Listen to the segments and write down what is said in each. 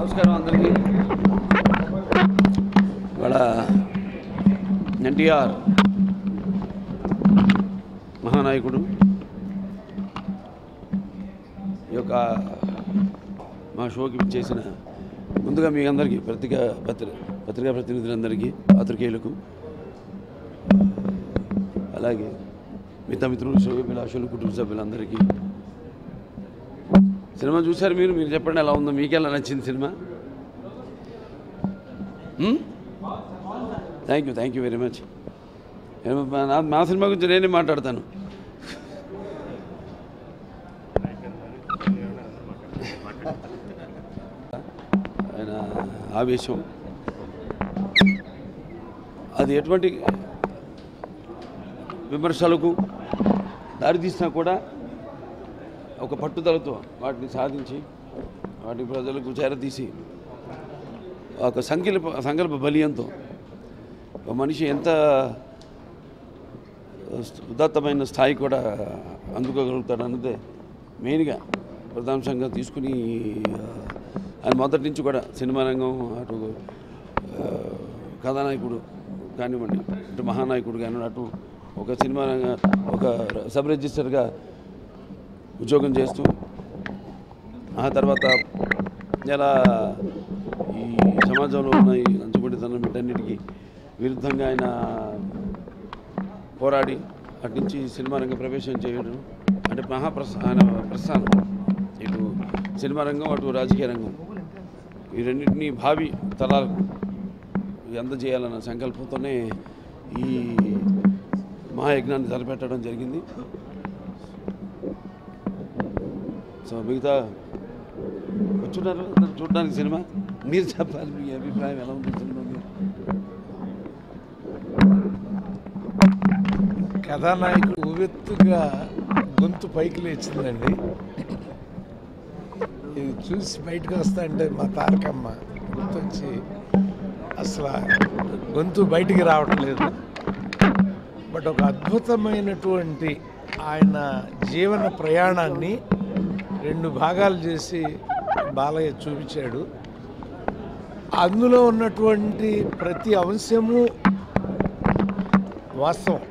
నమస్కారం అందరికీ. ఇవాళ ఎన్టీఆర్ మహానాయకుడు ఈ యొక్క మా షోకి చేసిన ముందుగా మీ అందరికీ పత్రికా ప్రతినిధులందరికీ, పాత్రికేయులకు, అలాగే మిగతా మిత్రులు, శ్రేయోభిలాషులు, కుటుంబ సభ్యులందరికీ. సినిమా చూశారు మీరు చెప్పండి ఎలా ఉందో, మీకెలా నచ్చింది cinema? Thank you very much. మా సినిమా గురించి నేనే మాట్లాడతాను. ఆయన ఆవేశం అది ఎటువంటి విమర్శలకు దారితీసినా కూడా ఒక పట్టుదలతో వాటిని సాధించి వాటిని ప్రజలకు చేరతీసి ఒక సంకల్ప బలీయంతో ఒక మనిషి ఎంత ఉదాత్తమైన స్థాయి కూడా అందుకోగలుగుతాడు అన్నదే మెయిన్గా ప్రధానాంశంగా తీసుకుని ఆయన మొదటి నుంచి కూడా సినిమా రంగం, అటు కథానాయకుడు కానివ్వండి, ఇటు మహానాయకుడు కానివ్వండి, అటు ఒక సినిమా రంగ ఒక సబ్ రిజిస్టర్గా ఉద్యోగం చేస్తూ ఆ తర్వాత ఎలా ఈ సమాజంలో ఉన్న ఈ లంచగొండితనం వీటన్నిటికీ విరుద్ధంగా ఆయన పోరాడి అటు నుంచి సినిమా రంగ ప్రవేశం చేయడం అంటే ఆయన ప్రస్థానం ఇటు సినిమా రంగం, అటు రాజకీయ రంగం, ఈ రెండింటినీ భావి తరాలకు అందజేయాలన్న సంకల్పంతోనే ఈ మహాయజ్ఞాన్ని తలపెట్టడం జరిగింది. సో మిగతా వచ్చున్నారు చూడడానికి సినిమా. మీరు చెప్పాలి, మీ అభిప్రాయం ఎలా ఉంది సినిమా? కథానాయకుడు ఉవ్వెత్తుగా గొంతు పైకి లేచిందండి. ఇది చూసి బయటకు వస్తా అంటే మా తారకమ్మ గుర్తొచ్చి అసలు గొంతు బయటికి రావట్లేదు. బట్ ఒక అద్భుతమైనటువంటి ఆయన జీవన ప్రయాణాన్ని 2 భాగాలు చేసి బాలయ్య చూపించాడు. అందులో ఉన్నటువంటి ప్రతి అంశము వాస్తవం.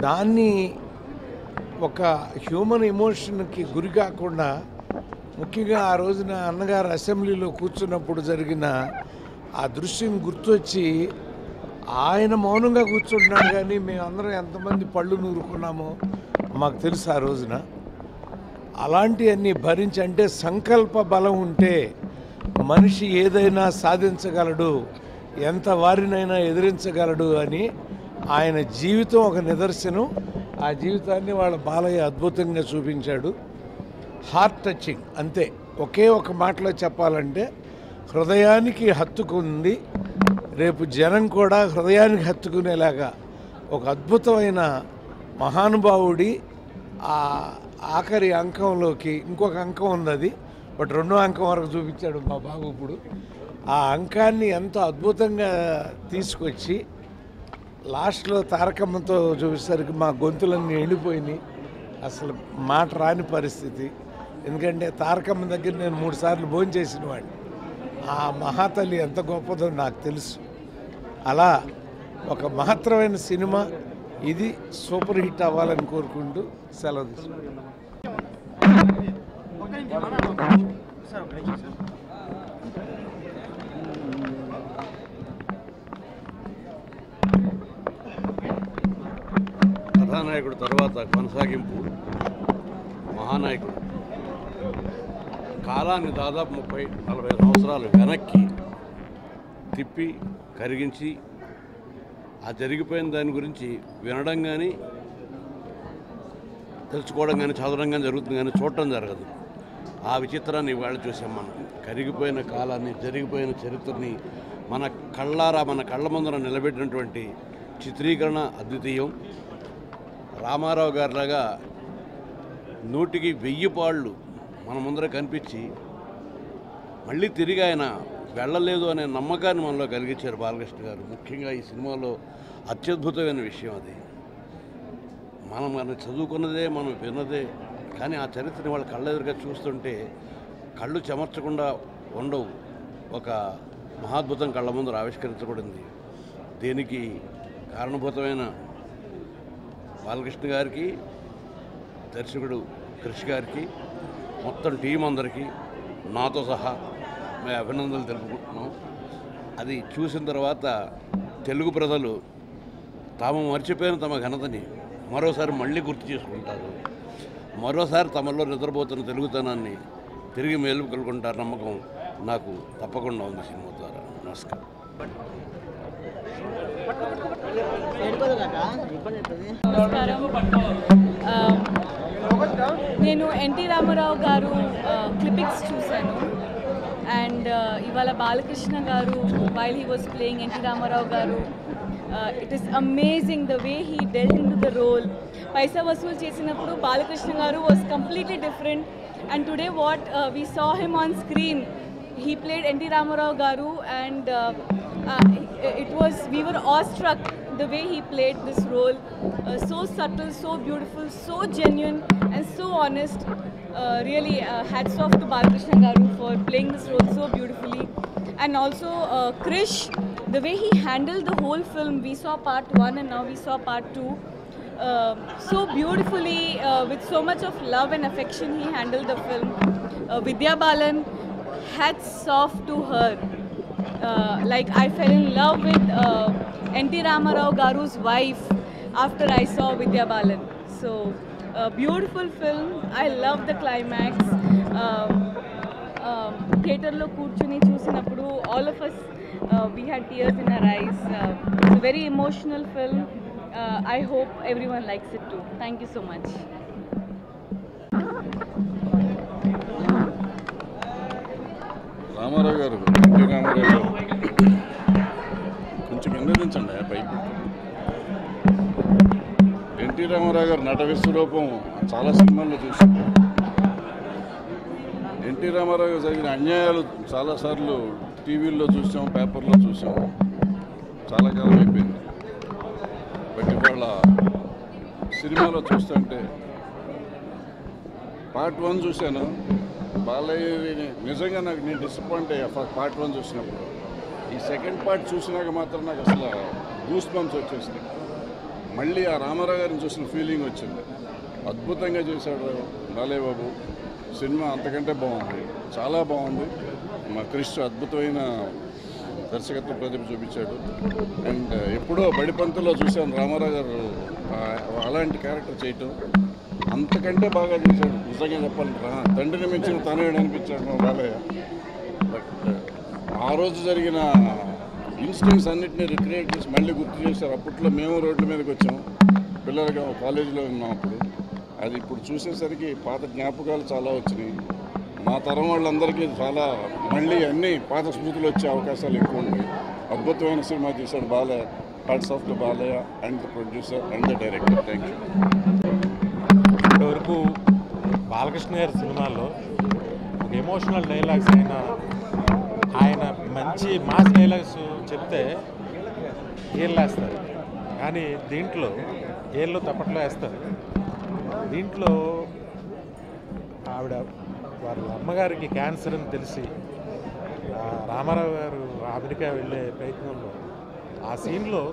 దాన్ని ఒక హ్యూమన్ ఎమోషన్కి గురి కాకుండా, ముఖ్యంగా ఆ రోజున అన్నగారు అసెంబ్లీలో కూర్చున్నప్పుడు జరిగిన ఆ దృశ్యం గుర్తొచ్చి ఆయన మౌనంగా కూర్చుంటున్నాడు. కానీ మేమందరం ఎంతమంది పళ్ళు నూరుకున్నామో మాకు తెలుసు ఆ రోజున. అలాంటివన్నీ భరించి, అంటే సంకల్ప బలం ఉంటే మనిషి ఏదైనా సాధించగలడు, ఎంత వారినైనా ఎదిరించగలడు అని ఆయన జీవితం ఒక నిదర్శనం. ఆ జీవితాన్ని వాళ్ళ బాలయ్య అద్భుతంగా చూపించాడు. హార్ట్ టచింగ్ అంతే. ఒకే ఒక మాటలో చెప్పాలంటే హృదయానికి హత్తుకుంది. రేపు జనం కూడా హృదయానికి హత్తుకునేలాగా ఒక అద్భుతమైన మహానుభావుడి ఆ ఆఖరి అంకంలోకి ఇంకొక అంకం ఉంది, అది బట్ 2వ అంకం వరకు చూపించాడు మా బాబు. ఇప్పుడు ఆ అంకాన్ని ఎంతో అద్భుతంగా తీసుకొచ్చి లాస్ట్లో తారకమ్మతో చూపించేసరికి మా గొంతులన్నీ ఎండిపోయినాయి. అసలు మాట రాని పరిస్థితి. ఎందుకంటే తారకమ్మ దగ్గర నేను 3 సార్లు భోజనం చేసిన వాడిని. ఆ మహాతల్లి ఎంత గొప్పదో నాకు తెలుసు. అలా ఒక మహత్తరమైన సినిమా ఇది. సూపర్ హిట్ అవ్వాలని కోరుకుంటూ సెలవు తీసుకుంటాను. కథానాయకుడు తర్వాత కొనసాగింపు మహానాయకుడు. కాలాన్ని దాదాపు 30-40 సంవత్సరాలు వెనక్కి తిప్పి కరిగించి ఆ జరిగిపోయిన దాని గురించి వినడం కానీ, తెలుసుకోవడం కానీ, చదవడం కానీ జరుగుతుంది, కానీ చూడటం జరగదు. ఆ విచిత్రాన్ని ఇవాళ చూసాం మనం. కరిగిపోయిన కాలాన్ని, జరిగిపోయిన చరిత్రని మన కళ్ళారా, మన కళ్ళ ముందర నిలబెట్టినటువంటి చిత్రీకరణ అద్వితీయం. రామారావు గారిలాగా 100కి 1000 పాళ్ళు మన ముందర కనిపించి మళ్ళీ తిరిగి ఆయన వెళ్ళలేదు అనే నమ్మకాన్ని మనలో కలిగించారు బాలకృష్ణ గారు. ముఖ్యంగా ఈ సినిమాలో అత్యద్భుతమైన విషయం అది. మనం చదువుకున్నదే, మనం విన్నదే, కానీ ఆ చరిత్రని వాళ్ళ కళ్ళెదురుగా చూస్తుంటే కళ్ళు చెమర్చకుండా ఉండవు. ఒక మహాద్భుతం కళ్ళ ముందర ఆవిష్కరించబడింది. దీనికి కారణభూతమైన బాలకృష్ణ గారికి, దర్శకుడు క్రిష్ గారికి, మొత్తం టీం అందరికీ నాతో సహా మేము అభినందనలు తెలుపుకుంటున్నాం. అది చూసిన తర్వాత తెలుగు ప్రజలు తాము మర్చిపోయిన తమ ఘనతని మరోసారి మళ్ళీ గుర్తు చేసుకుంటారు. మరోసారి తమలో నిద్రపోతున్న తెలుగుతనాన్ని తిరిగి మేలుకొల్కుంటారు నమ్మకం నాకు తప్పకుండా ఉంది సినిమా ద్వారా. నమస్కారం. నమస్కారం. నేను ఎన్టీ రామారావు గారు క్లిప్పింగ్స్ చూశాను. అండ్ ఇవాళ బాలకృష్ణ గారు while he was playing NT Rama Rao గారు, it is amazing the way he dealt into the role. Paisa Vasool చేసినప్పుడు బాలకృష్ణ గారు was completely different. And today what we saw him on screen, he played N.T. Ramarao Garu, and we were awestruck the way he played this role. So subtle, so beautiful, so genuine and so honest. Really hats off to Balakrishna Garu for playing this role so beautifully. And also Krish, the way he handled the whole film. We saw part 1 and now we saw part 2. So beautifully, with so much of love and affection he handled the film. Vidya Balan, hats off to her. Like I fell in love with N.T. Ramarao Garu's wife after I saw Vidya Balan. So beautiful film. I love the climax. Theater lo కూర్చుని చూసినప్పుడు all of us we had tears in our eyes. It's a very emotional film. I hope everyone likes it too. Thank you so much. Ramarao గారు, NT Rama Rao గారు కొంచెం కిందదించండి పైకి. NT Rama Rao గారు నట విశ్వరూపం చాలా సినిమాల్లో చూసాం. ఎన్టీ రామారావు గారు జరిగిన అన్యాయాలు చాలాసార్లు టీవీల్లో చూసాం, పేపర్లో చూసాం. చాలా కాలం అయిపోయింది. బట్ ఇవాళ సినిమాలో చూస్తుంటే పార్ట్ 1 చూశాను. బాలయ్యని నిజంగా నేను డిసప్పాయింట్ అయ్యా పార్ట్ 1 చూసినప్పుడు. ఈ సెకండ్ పార్ట్ చూసినాక మాత్రం నాకు అసలు గూస్ బంప్స్ వచ్చేసింది. మళ్ళీ ఆ రామారావు గారిని చూసిన ఫీలింగ్ వచ్చింది. అద్భుతంగా చేశాడు బాలయ్య బాబు. సినిమా అంతకంటే బాగుంది, చాలా బాగుంది. మా క్రిష్ అద్భుతమైన దర్శకత్వ ప్రతిభ చూపించాడు. అండ్ ఎప్పుడో బడిపంతులో చూశాను రామారావు గారు అలాంటి క్యారెక్టర్ చేయటం. అంతకంటే బాగా చేశాడు. నిజంగా చెప్పాలంటే తండ్రిని మించిన తనయుడు అనిపించాడు మా బాలయ్య. బట్ ఆ రోజు జరిగిన ఇన్సిడెంట్స్ అన్నింటినీ రిక్రియేట్ చేసి మళ్ళీ గుర్తు చేశారు. అప్పట్లో మేము రోడ్ల మీదకి వచ్చాము, పిల్లలుగా కాలేజీలో ఉన్నాం అప్పుడు. అది ఇప్పుడు చూసేసరికి పాత జ్ఞాపకాలు చాలా వచ్చినాయి. మా తరం వాళ్ళందరికీ చాలా మళ్ళీ అన్ని పాత స్మృతులు వచ్చే అవకాశాలు ఎక్కువ ఉన్నాయి. అద్భుతమైన సినిమా తీశాడు Balayya. Hats off to Balayya and the producer and the director. Thank you. ఇప్పటివరకు బాలకృష్ణ గారి సినిమాల్లో ఒక ఎమోషనల్ డైలాగ్స్ ఆయన మంచి మాస్ డైలాగ్స్ చెప్తే ఏళ్ళు వేస్తారు, కానీ దీంట్లో ఏళ్ళు తప్పట్లో వేస్తారు. దీంట్లో ఆవిడ వాళ్ళ అమ్మగారికి క్యాన్సర్ అని తెలిసి రామారావు గారు అమెరికా వెళ్ళే ప్రయత్నంలో ఆ సీన్లో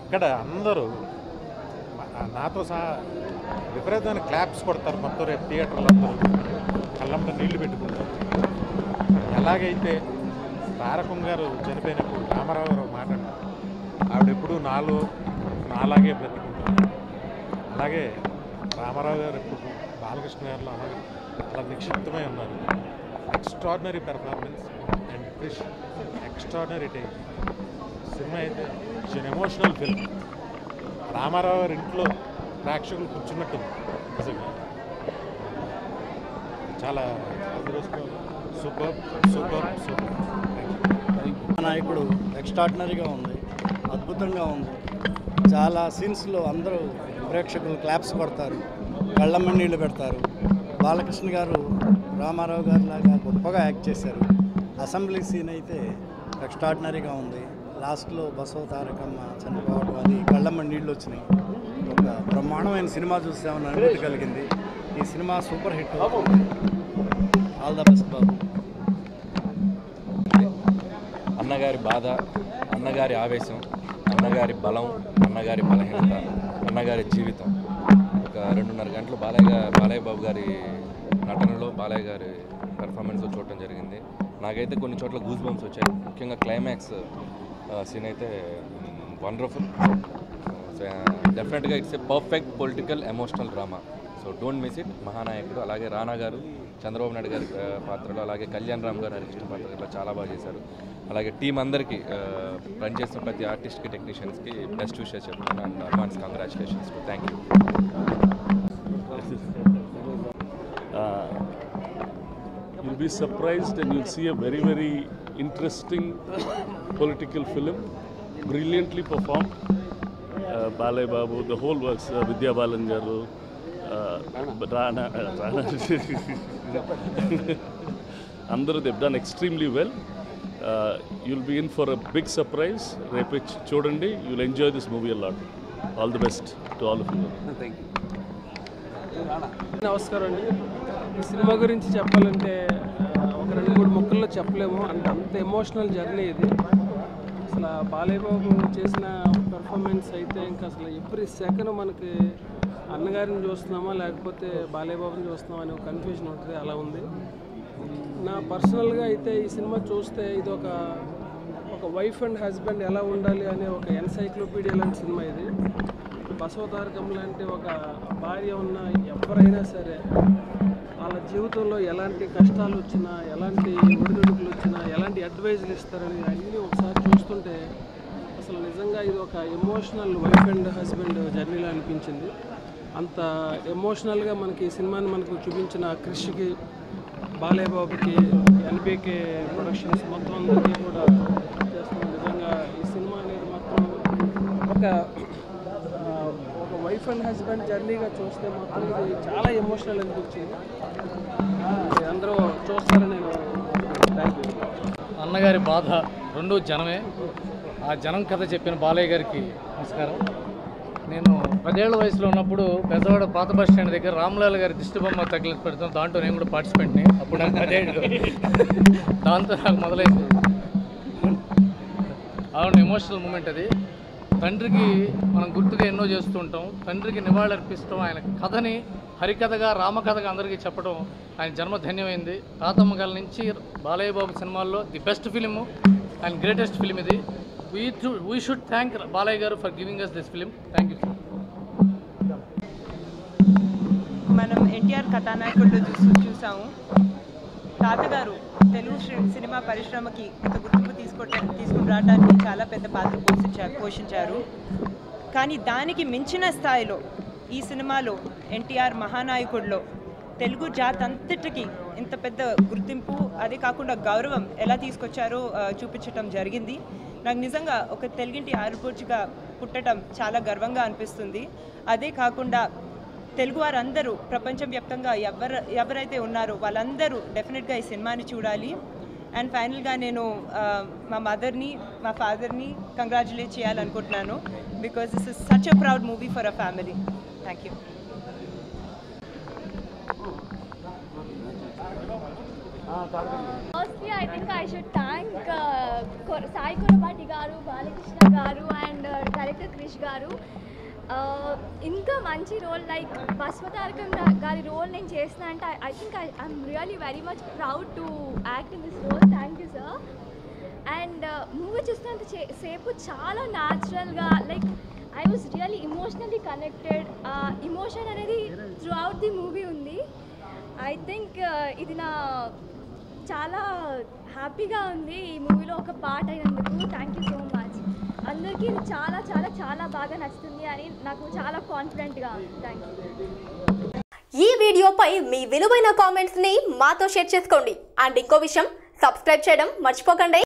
ఇక్కడ అందరూ నాతో సహా విపరీతమైన క్లాప్స్ కొడతారు. మొత్తం రేపు థియేటర్లో అందరూ కళ్ళంట నీళ్లు పెట్టుకుంటారు. ఎలాగైతే తారకం గారు చనిపోయినప్పుడు రామారావు గారు మాట ఆవిడెప్పుడు నాలాగే బ్రతుకుంటారు. అలాగే రామారావు గారు ఎప్పుడు బాలకృష్ణ గారిలో అలా నిక్షిప్తమై ఉన్నారు. Extraordinary performance and Krish extraordinary time. సినిమా అయితే it's an emotional film. Rama Rao గారి ఇంట్లో ప్రేక్షకులు కూర్చున్నట్టుంది. నిజంగా చాలా సూపర్ సూపర్ సూపర్. నాయకుడు ఎక్స్ట్రాడినరీగా ఉంది, అద్భుతంగా ఉంది. చాలా సీన్స్లో అందరూ ప్రేక్షకులు క్లాప్స్ కొడతారు, కళ్ళమ్మ నీళ్ళు పెడతారు. బాలకృష్ణ గారు రామారావు గారు లాగా గొప్పగా యాక్ట్ చేశారు. అసెంబ్లీ సీన్ అయితే ఎక్స్ట్రాడినరీగా ఉంది. లాస్ట్లో బసవ తారకమ్మ చనిపోవడం, అది కళ్ళమ్మ నీళ్ళు వచ్చినాయి. ఒక బ్రహ్మాండమైన సినిమా చూసామని అనుభూతి కలిగింది. ఈ సినిమా సూపర్ హిట్ అవుతుంది. ఆల్ ద బెస్ట్ బాబు. బాధ, అన్నగారి ఆవేశం, అన్నగారి బలం, అన్నగారి బలహీనత, అన్నగారి జీవితం. ఒక 2.5 గంటలు బాలయ్య బాబు గారి నటనలో, బాలయ్య గారి పెర్ఫార్మెన్స్లో చూడటం జరిగింది. నాకైతే కొన్ని చోట్ల గూస్ బంప్స్ వచ్చాయి. ముఖ్యంగా క్లైమాక్స్ సీన్ అయితే వండర్ఫుల్. డెఫినెట్గా it's a perfect political emotional drama. So don't miss it. Mahanayakudu, అలాగే రానా గారు చంద్రబాబు నాయుడు గారి పాత్రలో, అలాగే కళ్యాణ్ రామ్ గారు హరికృష్ణ పాత్రలో చాలా బాగా చేశారు. అలాగే టీం అందరికీ పనిచేస్తున్న ప్రతి ఆర్టిస్ట్కి, టెక్నీషియన్స్కి బెస్ట్ విషెస్ చెప్తున్నాను. And advance congratulations. Thank you. You'll be surprised and you'll see a very, very interesting political film, brilliantly performed. Balai Babu, the whole works, Vidya Balan garu, Rana, Andaru, they've done extremely well. You'll be in for a big surprise. Repe Chodandi, you'll enjoy this movie a lot. All the best to all of you. Thank you. నమస్కారం అండి. ఈ cinema గురించి చెప్పాలంటే ఒక 2-3 ముక్కల్లో చెప్పలేము. అంత emotional journey ఇది. అసలు బాలయ్య బాబు చేసిన పెర్ఫార్మెన్స్ అయితే ఇంకా అసలు ఎవ్రీ సెకండ్ మనకి అన్నగారిని చూస్తున్నామా లేకపోతే బాలయ్య బాబుని చూస్తున్నామా అనే కన్ఫ్యూజన్ ఉంటుంది. అలా ఉంది. నా పర్సనల్గా అయితే ఈ సినిమా చూస్తే ఇది ఒక వైఫ్ అండ్ హస్బెండ్ ఎలా ఉండాలి అనే ఒక ఎన్సైక్లోపీడియా లాంటి సినిమా ఇది. బసవతారకం లాంటి ఒక భార్య ఉన్న ఎవరైనా సరే వాళ్ళ జీవితంలో ఎలాంటి కష్టాలు వచ్చినా, ఎలాంటి ఒడిదుడుకులు వచ్చినా, ఎలాంటి అడ్వైజులు ఇస్తారని అన్నీ ఒకసారి చూస్తుంటే అసలు నిజంగా ఇది ఒక ఎమోషనల్ వైఫ్ అండ్ హస్బెండ్ జర్నీలా అనిపించింది. అంత ఎమోషనల్గా మనకి ఈ సినిమాని మనకు చూపించిన క్రిష్కి, బాలయ్య బాబుకి, ఎన్బీకే ప్రొడక్షన్స్ మొత్తం అందరికీ కూడా చేస్తున్నాం. నిజంగా ఈ సినిమా అనేది మాత్రం ఒక వైఫ్ అండ్ హస్బెండ్ జర్నీగా చూస్తే మాత్రం ఇది చాలా ఎమోషనల్ అనిపించింది. అందరూ చూస్తారని నేను. Thank you. అన్నగారి బాధ రెండు జనమే. ఆ జనం కథ చెప్పిన బాలయ్య గారికి నమస్కారం. నేను 10 ఏళ్ల వయసులో ఉన్నప్పుడు పెద్దవాడ పాత బస్ స్టాండ్ దగ్గర రామ్లాల్ గారి దిష్టిబొమ్మ తగిలి పెడతాను. దాంట్లో నేను కూడా పార్టిసిపెంట్ని. అప్పుడు నాకు 10 ఏళ్ళు. దాంతో నాకు మొదలైంది. అవును, ఎమోషనల్ మూమెంట్ అది. తండ్రికి మనం గుర్తుగా ఎన్నో చేస్తూ ఉంటాం. తండ్రికి నివాళులర్పిస్తాం. ఆయన కథని హరికథగా, రామకథగా అందరికీ చెప్పడం ఆయన జన్మ ధన్యమైంది. తాతమ్మ గారి నుంచి బాలయ్య బాబు సినిమాల్లో the best film and greatest film ఇది. We should thank Balayya garu for giving us this film. Thank you. మనం ఎన్టీఆర్ కథానాయకుడిలో చూసాము. తాతగారు తెలుగు సినిమా పరిశ్రమకి ఒక గుర్తింపు తీసుకుని రావడానికి చాలా పెద్ద పాత్ర పోషించారు. కానీ దానికి మించిన స్థాయిలో ఈ సినిమాలో ఎన్టీఆర్ మహానాయకుడిలో తెలుగు జాతి అంతటికి ఇంత పెద్ద గుర్తింపు, అదే కాకుండా గౌరవం ఎలా తీసుకొచ్చారో చూపించటం జరిగింది. నాకు నిజంగా ఒక తెలుగింటి ఆడపడుచుగా పుట్టడం చాలా గర్వంగా అనిపిస్తుంది. అదే కాకుండా తెలుగు వారందరూ ప్రపంచవ్యాప్తంగా ఎవరైతే ఉన్నారో వాళ్ళందరూ డెఫినెట్గా ఈ సినిమాని చూడాలి. అండ్ ఫైనల్గా నేను మా మదర్ని, మా ఫాదర్ని కంగ్రాచులేట్ చేయాలనుకుంటున్నాను. Because this is such a proud movie for a family. Thank you. Firstly, I think I should thank Sai Kurapati garu, Balakrishna garu and director Krish garu. ఇంకా మంచి రోల్ లైక్ బసవతారకం గారి రోల్ నేను చేసిన అంటే I think I'm really very much proud to act in this role. Thank you sir. And movie చూస్తున్నంత సేపు చాలా న్యాచురల్గా like I was really emotionally connected. Emotion అనేది త్రూ అవుట్ ది మూవీ ఉంది. ఐ థింక్ ఇది నా చాలా హ్యాపీగా ఉంది ఈ మూవీలో ఒక పార్ట్ అయినందుకు. Thank you so much. అందరికీ ఇది చాలా చాలా చాలా బాగా నచ్చుతుంది అని నాకు చాలా కాన్ఫిడెంట్గా ఉంది. Thank you. ఈ వీడియోపై మీ విలువైన కామెంట్స్ని మాతో షేర్ చేసుకోండి. అండ్ ఇంకో విషయం, సబ్స్క్రైబ్ చేయడం మర్చిపోకండి.